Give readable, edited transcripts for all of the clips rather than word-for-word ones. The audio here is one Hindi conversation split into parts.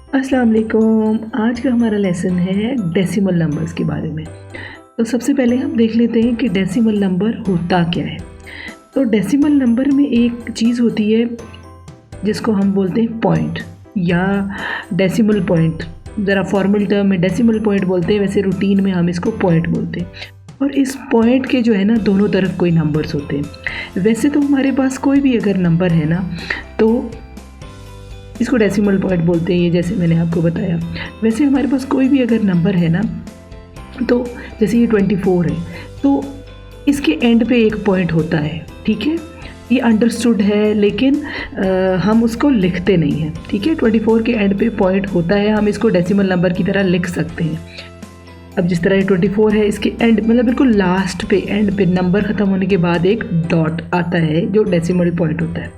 अस्सलाम वालेकुम। आज का हमारा लेसन है डेसिमल नंबर्स के बारे में। तो सबसे पहले हम देख लेते हैं कि डेसिमल नंबर होता क्या है। तो डेसिमल नंबर में एक चीज़ होती है जिसको हम बोलते हैं पॉइंट या डेसिमल पॉइंट। ज़रा फॉर्मल टर्म में डेसिमल पॉइंट बोलते हैं, वैसे रूटीन में हम इसको पॉइंट बोलते हैं। और इस पॉइंट के जो है ना दोनों तरफ कोई नंबर्स होते हैं। वैसे तो हमारे पास कोई भी अगर नंबर है ना तो इसको डेसिमल पॉइंट बोलते हैं, ये जैसे मैंने आपको बताया। वैसे हमारे पास कोई भी अगर नंबर है ना तो जैसे ये 24 है तो इसके एंड पे एक पॉइंट होता है, ठीक है। ये अंडरस्टूड है लेकिन हम उसको लिखते नहीं हैं, ठीक है। 24 के एंड पे पॉइंट होता है, हम इसको डेसिमल नंबर की तरह लिख सकते हैं। अब जिस तरह ये 24 है, इसके एंड मतलब बिल्कुल लास्ट पे एंड पे नंबर ख़त्म होने के बाद एक डॉट आता है जो डेसिमल पॉइंट होता है।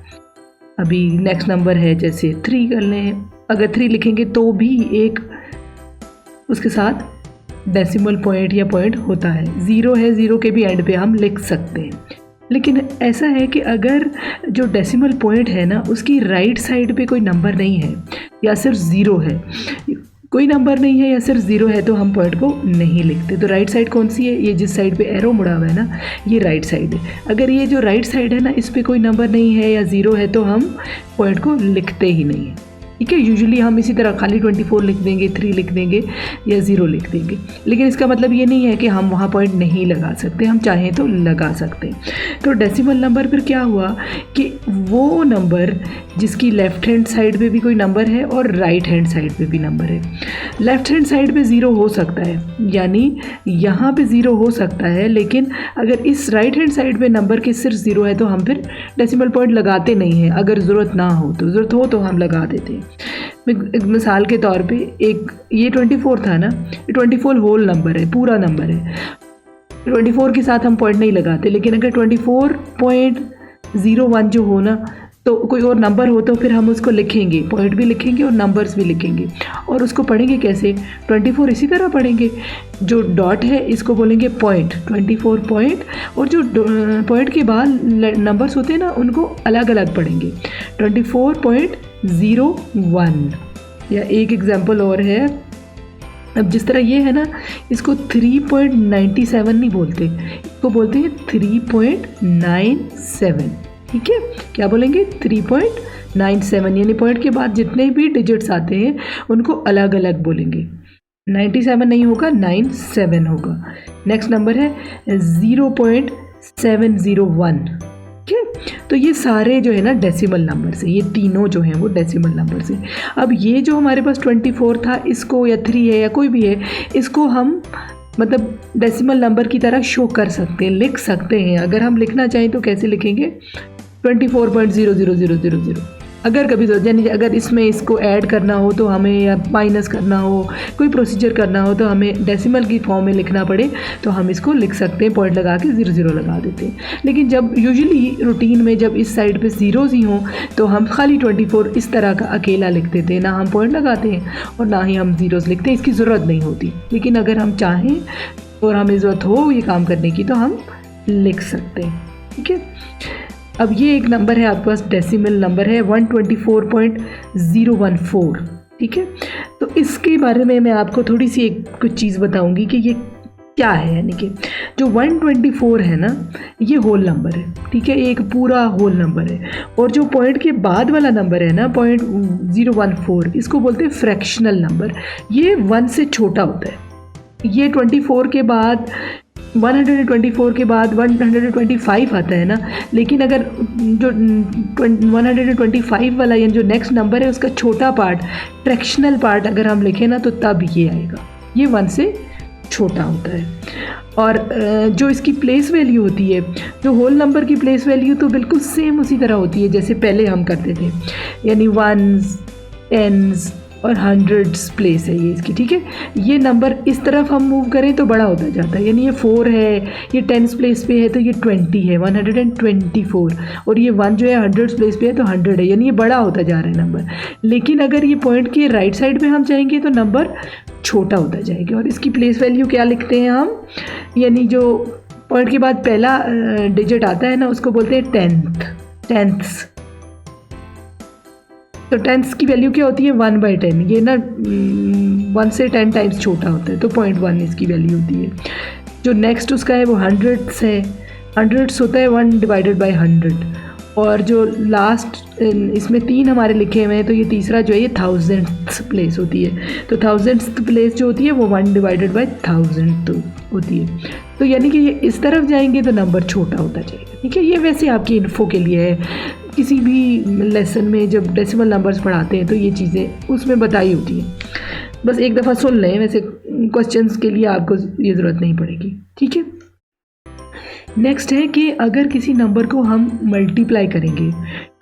अभी नेक्स्ट नंबर है जैसे 3 कर लें, अगर 3 लिखेंगे तो भी एक उसके साथ डेसिमल पॉइंट या पॉइंट होता है। 0 है, 0 के भी एंड पे हम लिख सकते हैं। लेकिन ऐसा है कि अगर जो डेसिमल पॉइंट है ना उसकी राइट साइड पे कोई नंबर नहीं है या सिर्फ 0 है, कोई नंबर नहीं है या सिर्फ 0 है तो हम पॉइंट को नहीं लिखते। तो राइट साइड कौन सी है? ये जिस साइड पे एरो मुड़ा हुआ है ना, ये राइट साइड है। अगर ये जो राइट साइड है ना इस पे कोई नंबर नहीं है या 0 है तो हम पॉइंट को लिखते ही नहीं है, ठीक है। यूजुअली हम इसी तरह खाली 24 लिख देंगे, 3 लिख देंगे या 0 लिख देंगे। लेकिन इसका मतलब ये नहीं है कि हम वहाँ पॉइंट नहीं लगा सकते, हम चाहें तो लगा सकते हैं। तो डेसिमल नंबर फिर क्या हुआ कि वो नंबर जिसकी लेफ़्ट हैंड साइड पे भी कोई नंबर है और राइट हैंड साइड पे भी नंबर है। लेफ़्ट हैंड साइड पे 0 हो सकता है, यानी यहाँ पे 0 हो सकता है, लेकिन अगर इस राइट हैंड साइड पे नंबर के सिर्फ 0 है तो हम फिर डेसिमल पॉइंट लगाते नहीं हैं। अगर ज़रूरत ना हो तो, ज़रूरत हो तो हम लगा देते हैं। एक मिसाल के तौर पे एक ये 24 था ना, ये 24 होल नंबर है, पूरा नंबर है। 24 के साथ हम पॉइंट नहीं लगाते, लेकिन अगर 24.01 जो हो ना तो कोई और नंबर हो तो फिर हम उसको लिखेंगे, पॉइंट भी लिखेंगे और नंबर्स भी लिखेंगे। और उसको पढ़ेंगे कैसे? 24 इसी तरह पढ़ेंगे, जो डॉट है इसको बोलेंगे पॉइंट, 24 पॉइंट, और जो पॉइंट के बाद नंबर्स होते हैं ना उनको अलग अलग पढ़ेंगे, 24.01। या एक एग्जांपल और है, अब जिस तरह ये है ना इसको 3.97 नहीं बोलते, इसको बोलते हैं 3.97, ठीक है। क्या बोलेंगे? 3.97, यानी पॉइंट के बाद जितने भी डिजिट्स आते हैं उनको अलग अलग बोलेंगे। 97 नहीं होगा, 97 होगा। नेक्स्ट नंबर है 0.701, ठीक है। तो ये सारे जो है ना डेसिमल नंबर से, ये तीनों जो हैं वो डेसिमल नंबर से। अब ये जो हमारे पास 24 था, इसको या 3 है या कोई भी है, इसको हम मतलब डेसिमल नंबर की तरह शो कर सकते हैं, लिख सकते हैं। अगर हम लिखना चाहें तो कैसे लिखेंगे? 24.00000। अगर कभी यानी अगर इसमें इसको ऐड करना हो तो हमें, या माइनस करना हो, कोई प्रोसीजर करना हो तो हमें डेसिमल की फॉर्म में लिखना पड़े तो हम इसको लिख सकते हैं, पॉइंट लगा के 00 लगा देते हैं। लेकिन जब यूजुअली रूटीन में जब इस साइड पे ज़ीरोज़ ही हों तो हम खाली 24 इस तरह का अकेला लिख देते हैं, ना हम पॉइंट लगाते हैं और ना ही हम ज़ीरोज़ लिखते हैं, इसकी ज़रूरत नहीं होती। लेकिन अगर हम चाहें और हमें ज़रूरत हो ये काम करने की तो हम लिख सकते हैं, ठीक है। अब ये एक नंबर है आपके पास, डेसिमल नंबर है 124.014, ठीक है। तो इसके बारे में मैं आपको थोड़ी सी कुछ चीज़ बताऊंगी कि ये क्या है। यानी कि जो 124 है ना ये होल नंबर है, ठीक है, ये एक पूरा होल नंबर है। और जो पॉइंट के बाद वाला नंबर है ना 0.014, इसको बोलते हैं फ्रैक्शनल नंबर। ये 1 से छोटा होता है। ये 24 के बाद 124 के बाद 125 आता है ना, लेकिन अगर जो 125 वाला यानी जो नेक्स्ट नंबर है उसका छोटा पार्ट, फ्रैक्शनल पार्ट अगर हम लिखें ना तो तब ये आएगा, ये 1 से छोटा होता है। और जो इसकी प्लेस वैल्यू होती है, जो होल नंबर की प्लेस वैल्यू तो बिल्कुल सेम उसी तरह होती है जैसे पहले हम करते थे, यानी 1s, 10s और 100s प्लेस है ये इसकी, ठीक है। ये नंबर इस तरफ हम मूव करें तो बड़ा होता जाता है, यानी ये 4 है, ये 10s प्लेस पे है तो ये 20 है, 124, और ये 1 जो है 100s प्लेस पे है तो 100 है, यानी ये बड़ा होता जा रहा है नंबर। लेकिन अगर ये पॉइंट के राइट साइड पे हम जाएंगे तो नंबर छोटा होता जाएगा। और इसकी प्लेस वैल्यू क्या लिखते हैं हम, यानी जो पॉइंट के बाद पहला डिजिट आता है ना उसको बोलते हैं टेंथ्स, तो टेंस की वैल्यू क्या होती है 1/10, ये ना 1 से 10 टाइम्स छोटा होता है, तो 0.1 इसकी वैल्यू होती है। जो नेक्स्ट उसका है वो हंड्रेड्स है, हंड्रेड्स होता है 1/100, और जो लास्ट इसमें 3 हमारे लिखे हुए हैं, तो ये तीसरा जो है ये थाउजेंड्स प्लेस होती है, तो थाउजेंड्स प्लेस जो होती है वो 1/1000 होती है। तो यानी कि ये इस तरफ जाएंगे तो नंबर छोटा होता जाएगा, ठीक है। ये वैसे आपकी इन्फो के लिए है, किसी भी लेसन में जब डेसिमल नंबर्स पढ़ाते हैं तो ये चीज़ें उसमें बताई होती हैं, बस एक दफ़ा सुन लें, वैसे क्वेश्चंस के लिए आपको ये ज़रूरत नहीं पड़ेगी, ठीक है। नेक्स्ट है कि अगर किसी नंबर को हम मल्टीप्लाई करेंगे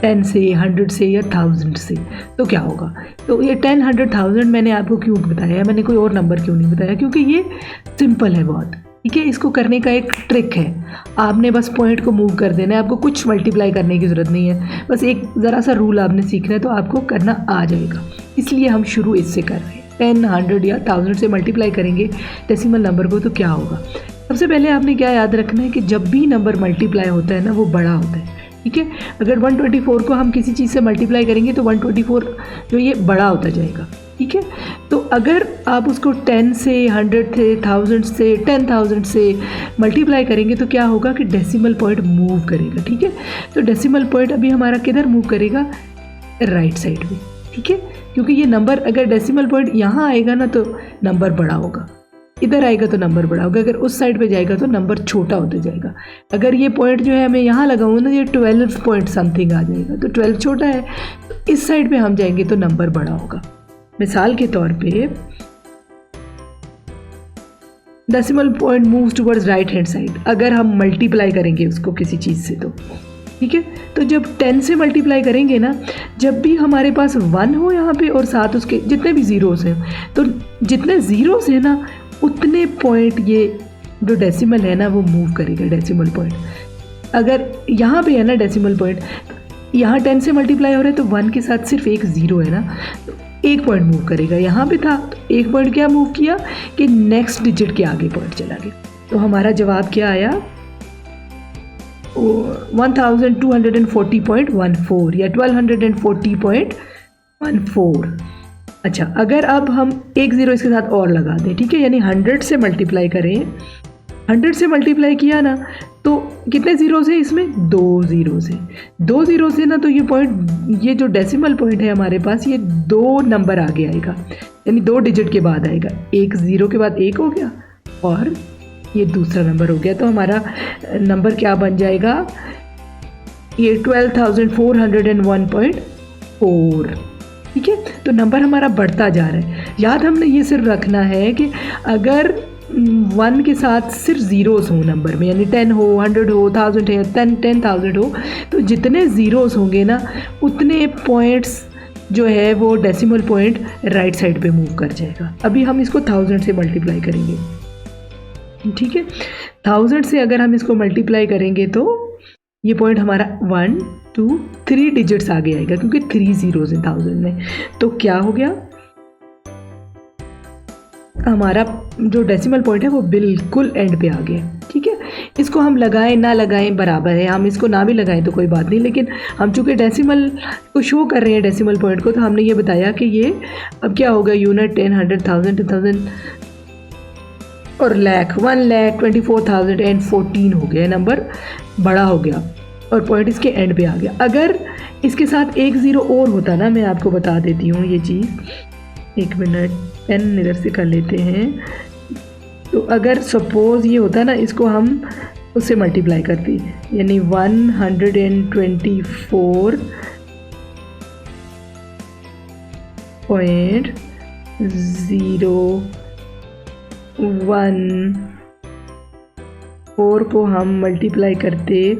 10 से, 100 से या 1000 से, तो क्या होगा। तो ये 10, 100, 1000 मैंने आपको क्यों बताया, मैंने कोई और नंबर क्यों नहीं बताया, क्योंकि ये सिंपल है बहुत, ठीक है। इसको करने का एक ट्रिक है, आपने बस पॉइंट को मूव कर देना है, आपको कुछ मल्टीप्लाई करने की ज़रूरत नहीं है, बस एक ज़रा सा रूल आपने सीखना है तो आपको करना आ जाएगा। इसलिए हम शुरू इससे कर रहे हैं, 10, 100 या 1000 से मल्टीप्लाई करेंगे डेसिमल नंबर को तो क्या होगा। सबसे पहले आपने क्या याद रखना है कि जब भी नंबर मल्टीप्लाई होता है ना वो बड़ा होता है, ठीक है। अगर 124 को हम किसी चीज़ से मल्टीप्लाई करेंगे तो 124 जो ये बड़ा होता जाएगा, ठीक है। तो अगर आप उसको 10 से, 100 से, 1000 से, 10,000 से मल्टीप्लाई करेंगे तो क्या होगा कि डेसिमल पॉइंट मूव करेगा, ठीक है। तो डेसिमल पॉइंट अभी हमारा किधर मूव करेगा, राइट साइड में, ठीक है। क्योंकि ये नंबर अगर डेसिमल पॉइंट यहाँ आएगा ना तो नंबर बड़ा होगा, इधर आएगा तो नंबर बड़ा होगा, अगर उस साइड पे जाएगा तो नंबर छोटा होता जाएगा। अगर ये पॉइंट जो है मैं यहाँ लगाऊँ ना, ये 12 पॉइंट समथिंग आ जाएगा, तो 12 छोटा है, तो इस साइड पे हम जाएंगे तो नंबर बड़ा होगा। मिसाल के तौर पे decimal point moves towards right hand side, अगर हम मल्टीप्लाई करेंगे उसको किसी चीज़ से तो, ठीक है। तो जब 10 से मल्टीप्लाई करेंगे ना, जब भी हमारे पास 1 हो यहाँ पे और साथ उसके जितने भी ज़ीरोज़ हैं, तो जितने ज़ीरोज़ हैं ना उतने पॉइंट ये जो डेसिमल है ना वो मूव करेगा डेसिमल पॉइंट। अगर यहाँ पे है ना डेसिमल पॉइंट, यहाँ 10 से मल्टीप्लाई हो रहा है तो 1 के साथ सिर्फ एक ज़ीरो है ना, तो एक पॉइंट मूव करेगा। यहाँ पे था तो एक पॉइंट क्या मूव किया कि नेक्स्ट डिजिट के आगे पॉइंट चला गया। तो हमारा जवाब क्या आया, 1240.14 या 1240.14। अच्छा, अगर अब हम एक ज़ीरो इसके साथ और लगा दें, ठीक है, यानी 100 से मल्टीप्लाई करें, 100 से मल्टीप्लाई किया ना तो कितने ज़ीरोज़ हैं इसमें, 2 ज़ीरोज़ हैं। 2 ज़ीरोज़ है ना तो ये पॉइंट, ये जो डेसिमल पॉइंट है हमारे पास, ये 2 नंबर आगे आएगा, यानी 2 डिजिट के बाद आएगा। एक ज़ीरो के बाद एक हो गया और ये दूसरा नंबर हो गया, तो हमारा नंबर क्या बन जाएगा, ये 12,401.4, ठीक है। तो नंबर हमारा बढ़ता जा रहा है। याद हमने ये सिर्फ रखना है कि अगर 1 के साथ सिर्फ ज़ीरोज़ हो नंबर में, यानी 10 हो, 100 हो, 1000 है, 10,000 हो, तो जितने ज़ीरोज़ होंगे ना उतने पॉइंट्स जो है वो डेसिमल पॉइंट राइट साइड पे मूव कर जाएगा। अभी हम इसको 1000 से मल्टीप्लाई करेंगे, ठीक है। 1000 से अगर हम इसको मल्टीप्लाई करेंगे तो ये पॉइंट हमारा 1, 2, 3 डिजिट्स आगे आएगा, क्योंकि 3 ज़ीरोज़ हैं 1000 में। तो क्या हो गया, हमारा जो डेसिमल पॉइंट है वो बिल्कुल एंड पे आ गया, ठीक है। इसको हम लगाएं ना लगाएं बराबर है, हम इसको ना भी लगाएं तो कोई बात नहीं, लेकिन हम चूँकि डेसिमल को शो कर रहे हैं डेसिमल पॉइंट को, तो हमने ये बताया कि ये अब क्या होगा, यूनिट, 10, 100, 1000, 10,000 और लाख, 1,24,014 हो गया, नंबर बड़ा हो गया और पॉइंट इसके एंड पे आ गया। अगर इसके साथ एक ज़ीरो और होता ना, मैं आपको बता देती हूँ ये चीज़, एक मिनट, पेन इधर से कर लेते हैं। तो अगर सपोज़ ये होता ना, इसको हम उससे मल्टीप्लाई करते, यानी 124.014 को हम मल्टीप्लाई करते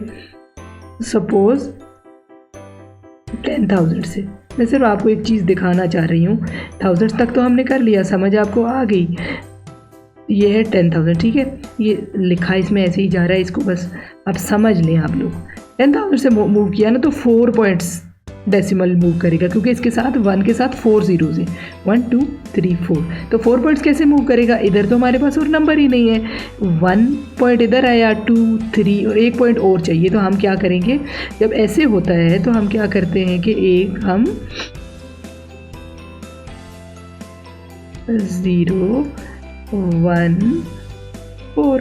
सपोज़ 10,000 से। मैं सिर्फ आपको एक चीज़ दिखाना चाह रही हूँ, 1000 तक तो हमने कर लिया, समझ आपको आ गई। ये है 10,000, ठीक है, ये लिखा इसमें ऐसे ही जा रहा है, इसको बस आप समझ लें आप लोग। 10,000 से मूव किया ना तो 4 पॉइंट्स डेसिमल मूव करेगा, क्योंकि इसके साथ 1 के साथ 4 ज़ीरोज़ हैं, 1, 2, 3, 4। तो 4 पॉइंट्स कैसे मूव करेगा, इधर तो हमारे पास और नंबर ही नहीं है, 1 पॉइंट इधर आया, 2, 3 और एक पॉइंट और चाहिए। तो हम क्या करेंगे, जब ऐसे होता है तो हम क्या करते हैं कि एक हम 0 1 4।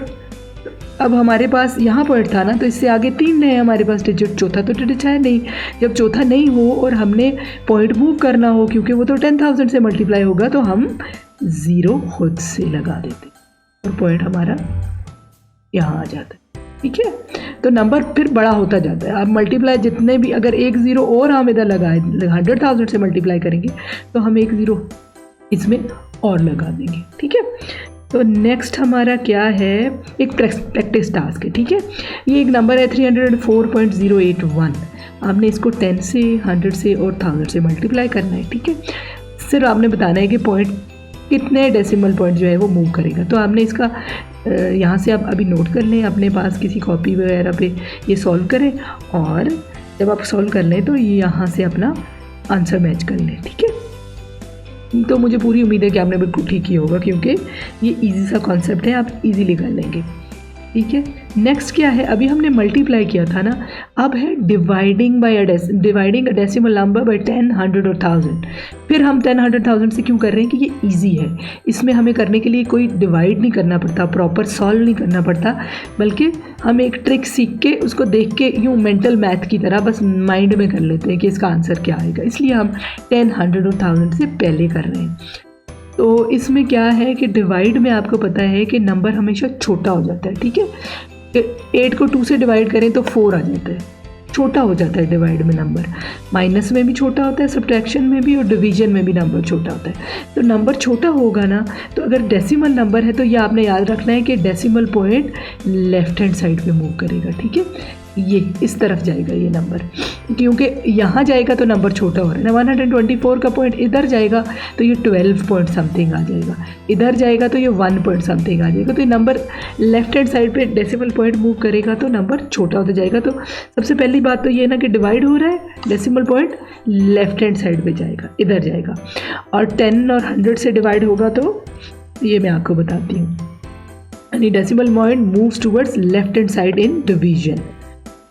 अब हमारे पास यहाँ पॉइंट था ना, तो इससे आगे 3 है हमारे पास डिजिट, चौथा तो डिजिट है नहीं। जब चौथा नहीं हो और हमने पॉइंट मूव करना हो, क्योंकि वो तो 10,000 से मल्टीप्लाई होगा, तो हम 0 खुद से लगा देते और पॉइंट हमारा यहाँ आ जाता है। ठीक है, तो नंबर फिर बड़ा होता जाता है। आप मल्टीप्लाई जितने भी, अगर एक 0 और हम इधर लगाए, 100,000 से मल्टीप्लाई करेंगे तो हम एक 0 इसमें और लगा देंगे। ठीक है, तो नेक्स्ट हमारा क्या है, एक प्रैक्टिस टास्क है। ठीक है, ये एक नंबर है 304.081। आपने इसको 10 से, 100 से और 1000 से मल्टीप्लाई करना है। ठीक है, सिर्फ आपने बताना है कि पॉइंट कितने डेसिमल पॉइंट जो है वो मूव करेगा। तो आपने इसका यहाँ से आप अभी नोट कर लें अपने पास किसी कॉपी वगैरह पे, ये सॉल्व करें, और जब आप सॉल्व कर लें तो ये यहाँ से अपना आंसर मैच कर लें। ठीक है, तो मुझे पूरी उम्मीद है कि आपने बिल्कुल ठीक किया होगा, क्योंकि ये इजी सा कॉन्सेप्ट है, आप इजीली कर लेंगे। ठीक है, नेक्स्ट क्या है, अभी हमने मल्टीप्लाई किया था ना, अब है dividing a decimal number by 10, 100 और 1000। फिर हम 10, 100, 1000 से क्यों कर रहे हैं कि ये इजी है, इसमें हमें करने के लिए कोई डिवाइड नहीं करना पड़ता, प्रॉपर सॉल्व नहीं करना पड़ता, बल्कि हम एक ट्रिक सीख के उसको देख के यूँ मेंटल मैथ की तरह बस माइंड में कर लेते हैं कि इसका आंसर क्या आएगा, इसलिए हम 10, 100 और 1000 से पहले कर रहे हैं। तो इसमें क्या है कि डिवाइड में आपको पता है कि नंबर हमेशा छोटा हो जाता है। ठीक है, 8 को 2 से डिवाइड करें तो 4 आ जाता है, छोटा हो जाता है डिवाइड में नंबर। माइनस में भी छोटा होता है, सब्ट्रैक्शन में भी, और डिवीजन में भी नंबर छोटा होता है। तो नंबर छोटा होगा ना, तो अगर डेसिमल नंबर है तो ये आपने याद रखना है कि decimal point left hand side पे मूव करेगा। ठीक है, ये इस तरफ जाएगा ये नंबर, क्योंकि यहाँ जाएगा तो नंबर छोटा हो रहा है ना। 124 का पॉइंट इधर जाएगा तो ये 12 पॉइंट समथिंग आ जाएगा, इधर जाएगा तो ये 1 पॉइंट समथिंग आ जाएगा। तो ये नंबर लेफ्ट हैंड साइड पे डेसिमल पॉइंट मूव करेगा तो नंबर छोटा होता जाएगा। तो सबसे पहली बात तो ये ना कि डिवाइड हो रहा है, decimal point left hand side पे जाएगा, इधर जाएगा। और 10 और 100 से डिवाइड होगा तो ये मैं आपको बताती हूँ, यानी decimal point moves towards left hand side in division.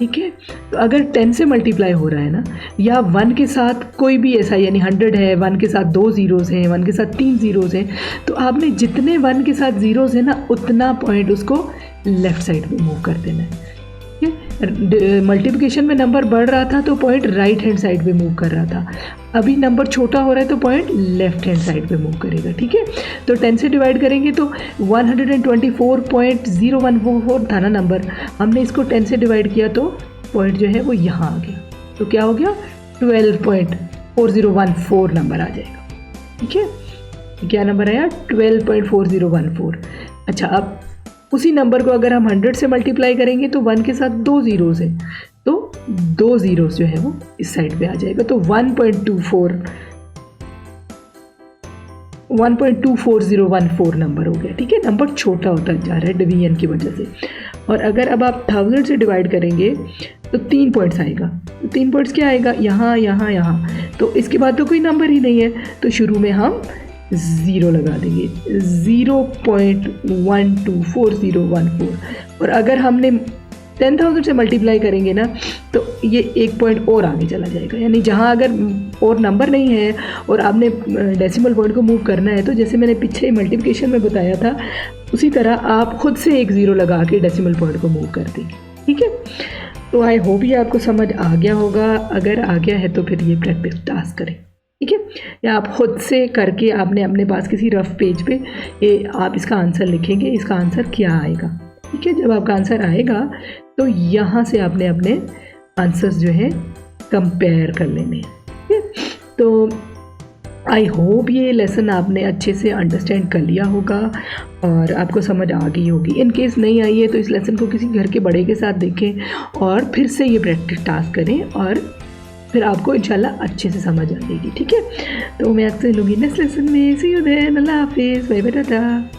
ठीक है, तो अगर 10 से मल्टीप्लाई हो रहा है ना, या 1 के साथ कोई भी ऐसा, यानी 100 है, 1 के साथ 2 ज़ीरोज़ हैं, 1 के साथ 3 ज़ीरोज़ हैं, तो आपने जितने 1 के साथ ज़ीरोज़ हैं ना, उतना पॉइंट उसको लेफ़्ट साइड पे मूव कर देना है। ठीक है, मल्टीप्लिकेशन में नंबर बढ़ रहा था तो पॉइंट राइट हैंड साइड पे मूव कर रहा था, अभी नंबर छोटा हो रहा है तो पॉइंट लेफ्ट हैंड साइड पे मूव करेगा। ठीक है, तो 10 से डिवाइड करेंगे तो 124.0144 था ना नंबर, हमने इसको 10 से डिवाइड किया तो पॉइंट जो है वो यहाँ आ गया, तो क्या हो गया, 12.4014 नंबर आ जाएगा। ठीक है, क्या नंबर आया, 12.4014। अच्छा, अब उसी नंबर को अगर हम 100 से मल्टीप्लाई करेंगे तो 1 के साथ 2 ज़ीरोज़ हैं, तो 2 ज़ीरोज़ जो है वो इस साइड पे आ जाएगा, तो 1.24014 नंबर हो गया। ठीक है, नंबर छोटा होता जा रहा है डिवीजन की वजह से। और अगर अब आप 1000 से डिवाइड करेंगे तो 3 पॉइंट्स आएगा, तो 3 पॉइंट्स क्या आएगा, यहाँ यहाँ यहाँ, तो इसके बाद तो कोई नंबर ही नहीं है, तो शुरू में हम 0 लगा देंगे, 0.124014। और अगर हमने 10,000 से मल्टीप्लाई करेंगे ना तो ये 1 पॉइंट और आगे चला जाएगा, यानी जहाँ अगर और नंबर नहीं है और आपने डेसिमल पॉइंट को मूव करना है, तो जैसे मैंने पीछे मल्टीप्लिकेशन में बताया था, उसी तरह आप खुद से एक 0 लगा के डेसिमल पॉइंट को मूव कर देंगे। ठीक है, तो आई होप ये आपको समझ आ गया होगा, अगर आ गया है तो फिर ये प्रैक्टिस टास्क करें। ठीक है, या आप खुद से करके आपने अपने पास किसी रफ पेज पे ये आप इसका आंसर लिखेंगे, इसका आंसर क्या आएगा। ठीक है, जब आपका आंसर आएगा तो यहाँ से आपने अपने आंसर्स जो है कंपेयर कर लेने हैं। ठीक है, तो आई होप ये लेसन आपने अच्छे से अंडरस्टैंड कर लिया होगा और आपको समझ आ गई होगी। इन केस नहीं आई है तो इस लेसन को किसी घर के बड़े के साथ देखें और फिर से ये प्रैक्टिस टास्क करें, और फिर आपको इंशाल्लाह अच्छे से समझ आ जाएगी। ठीक है, तो मैं आपसे लूँगी नेक्स्ट लेसन में। सी यू देन, अल्लाह हाफिज़, बाय बाय, टाटा।